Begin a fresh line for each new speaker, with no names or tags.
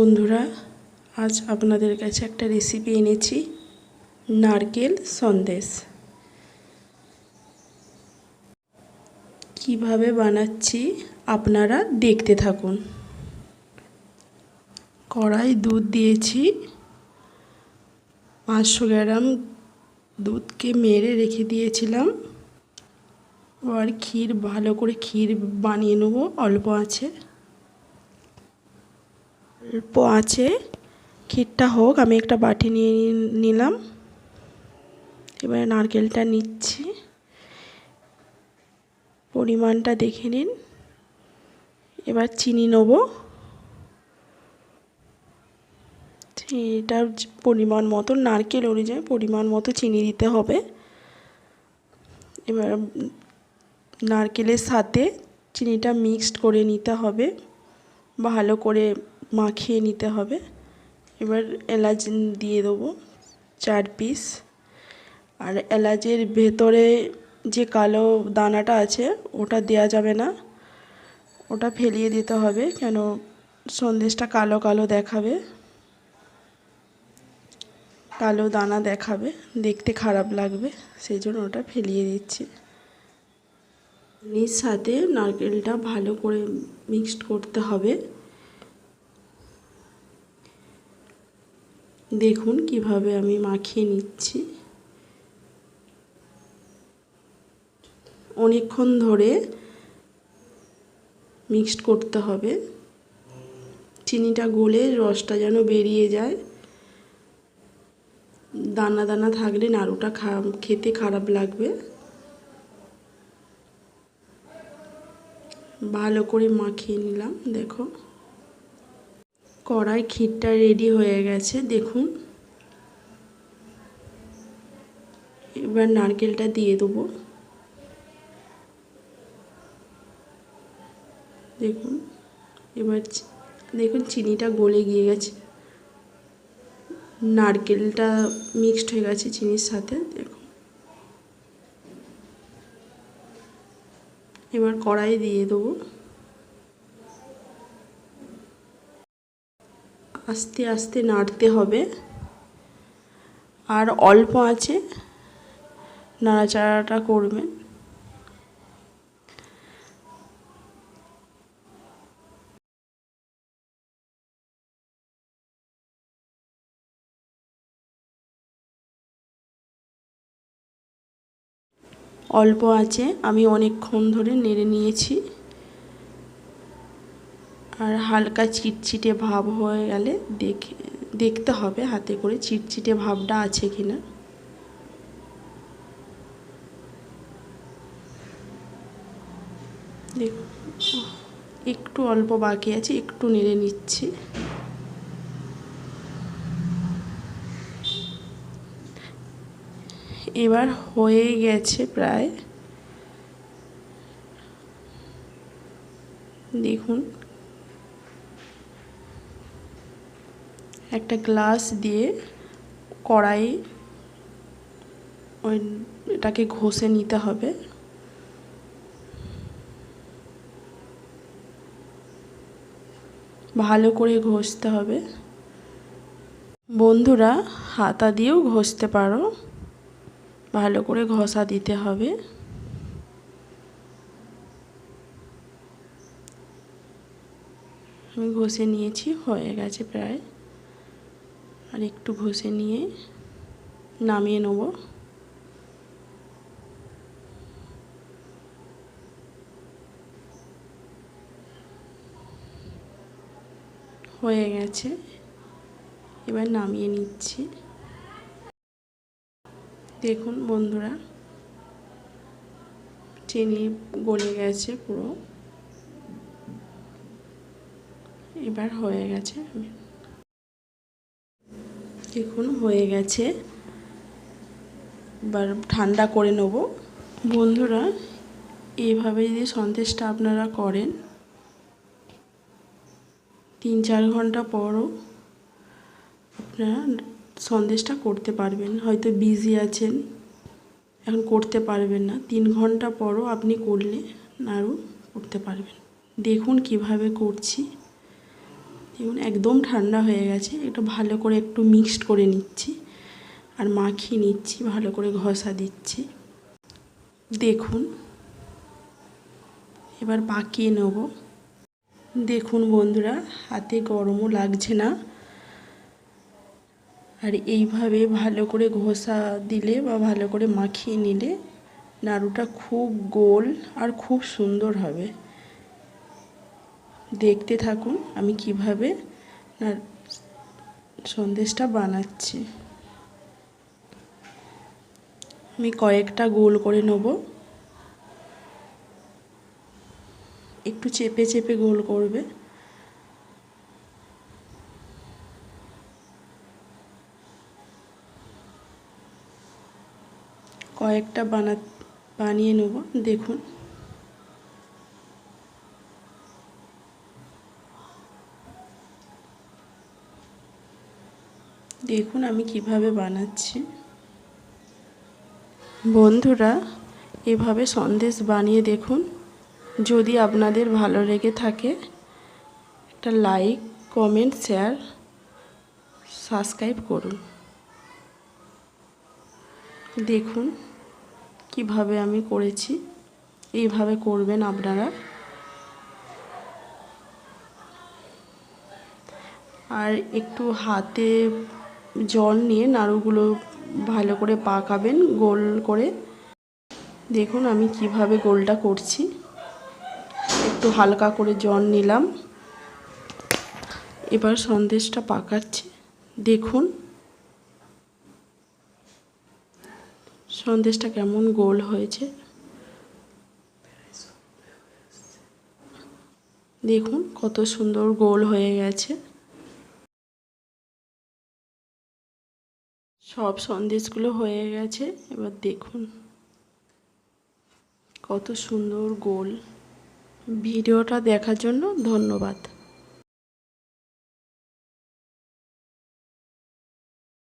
বন্ধুরা, আজ আপনাদের কাছে একটা রেসিপি এনেছি, নারকেল সন্দেশ। কিভাবে বানাচ্ছি আপনারা দেখতে থাকুন। কড়াই দুধ দিয়েছি, 500 গ্রাম দুধকে মেরে রেখে দিয়েছিলাম। আর ভালো করে ক্ষীর বানিয়ে নেব অল্প আছে। ক্ষীরটা হোক, আমি একটা বাটি নিয়ে নিলাম। এবারে নারকেলটা নিচ্ছি, পরিমাণটা দেখে নিন। এবার চিনি নেব, চিনিটার পরিমাণ মতো, নারকেল অনুযায়ী পরিমাণ মতো চিনি দিতে হবে। এবার নারকেলের সাথে চিনিটা মিক্সড করে নিতে হবে, ভালো করে মাখিয়ে নিতে হবে। এবার এলাচ দিয়ে দেবো 4 পিস। আর এলাচের ভেতরে যে কালো দানাটা আছে ওটা দেওয়া যাবে না, ওটা ফেলিয়ে দিতে হবে, কেন সন্দেশটা কালো কালো দেখাবে, কালো দানা দেখাবে, দেখতে খারাপ লাগবে, সেই জন্য ওটা ফেলিয়ে দিচ্ছি। এর সাথে নারকেলটা ভালো করে মিক্সড করতে হবে। দেখুন কিভাবে আমি মাখিয়ে নিচ্ছি। অনেকক্ষণ ধরে মিক্সড করতে হবে, চিনিটা গলে রসটা যেন বেরিয়ে যায়। দানা দানা থাকলে নাড়ুটা খেতে খারাপ লাগবে। ভালো করে মাখিয়ে নিলাম। দেখো কড়াই ক্ষীরটা রেডি হয়ে গেছে, দেখুন। এবার নারকেলটা দিয়ে দেবো। দেখুন, এবার দেখুন চিনিটা গলে গিয়ে গেছে, নারকেলটা মিক্সড হয়ে গেছে চিনির সাথে। দেখুন, এবার কড়াই দিয়ে দেবো। আস্তে আস্তে নাড়তে হবে, আর অল্প আছে নাড়াচাড়াটা করবেন। অল্প আছে, আমি অনেকক্ষণ ধরে নেড়ে নিয়েছি। আর হালকা চিটচিটে ভাব হয়ে গেলে দেখতে হবে হাতে করে চিটচিটে ভাবটা আছে কিনা। দেখুন, একটু অল্প বাকি আছে, একটু নেড়ে নিচ্ছি। এবার হয়ে গেছে প্রায়। দেখুন, একটা গ্লাস দিয়ে কড়াই এটাকে ঘষে নিতে হবে। ভালো করে ঘষতে হবে। বন্ধুরা, হাতা দিয়েও ঘষতে পারো, ভালো করে ঘষা দিতে হবে। আমি ঘষে নিয়েছি, হয়ে গেছে প্রায়। আর একটু ঘষে নিয়ে নামিয়ে নেব। হয়ে গেছে, এবার নামিয়ে নিচ্ছি। দেখুন বন্ধুরা, চিনি গলে গেছে পুরো। এবার হয়ে গেছে, দেখুন হয়ে গেছে। এবার ঠান্ডা করে নেব। বন্ধুরা, এইভাবে যদি সন্দেশটা আপনারা করেন, 3-4 ঘন্টা পরও আপনারা সন্দেশটা করতে পারবেন। হয়তো বিজি আছেন, এখন করতে পারবেন না, 3 ঘন্টা পরও আপনি করলে নাড়ু করতে পারবেন। দেখুন কিভাবে করছি, দেখুন একদম ঠান্ডা হয়ে গেছে। এটা ভালো করে একটু মিক্সড করে নিচ্ছি আর মাখিয়ে নিচ্ছি, ভালো করে ঘষা দিচ্ছি। দেখুন এবার পাকিয়ে নেব। দেখুন বন্ধুরা, হাতে গরমও লাগছে না। আর এইভাবে ভালো করে ঘষা দিলে বা ভালো করে মাখিয়ে নিলে নাড়ুটা খুব গোল আর খুব সুন্দর হবে। দেখতে থাকুন আমি কিভাবে সন্দেশটা বানাচ্ছি। আমি কয়েকটা গোল করে নেব, একটু চেপে চেপে গোল করবে। কয়েকটা বানিয়ে নেব। দেখুন দেখুন আমি কিভাবে বানাচ্ছি। বন্ধুরা এভাবে সন্দেশ বানিয়ে দেখুন। যদি আপনাদের ভালো লেগে থাকে একটা লাইক, কমেন্ট, শেয়ার, সাবস্ক্রাইব করুন। দেখুন কিভাবে আমি করেছি, এইভাবে করবেন আপনারা। আর একটু হাতে জল নিয়ে নাড়ুগুলো ভালো করে পাকাবেন গোল করে। দেখুন আমি কিভাবে গোলটা করছি। একটু হালকা করে জল নিলাম, এবার সন্দেশটা পাকাচ্ছি। দেখুন সন্দেশটা কেমন গোল হয়েছে। দেখুন কত সুন্দর গোল হয়ে গেছে। সব সন্দেশগুলো হয়ে গেছে। এবার দেখুন কত সুন্দর গোল। ভিডিওটা দেখার জন্য ধন্যবাদ।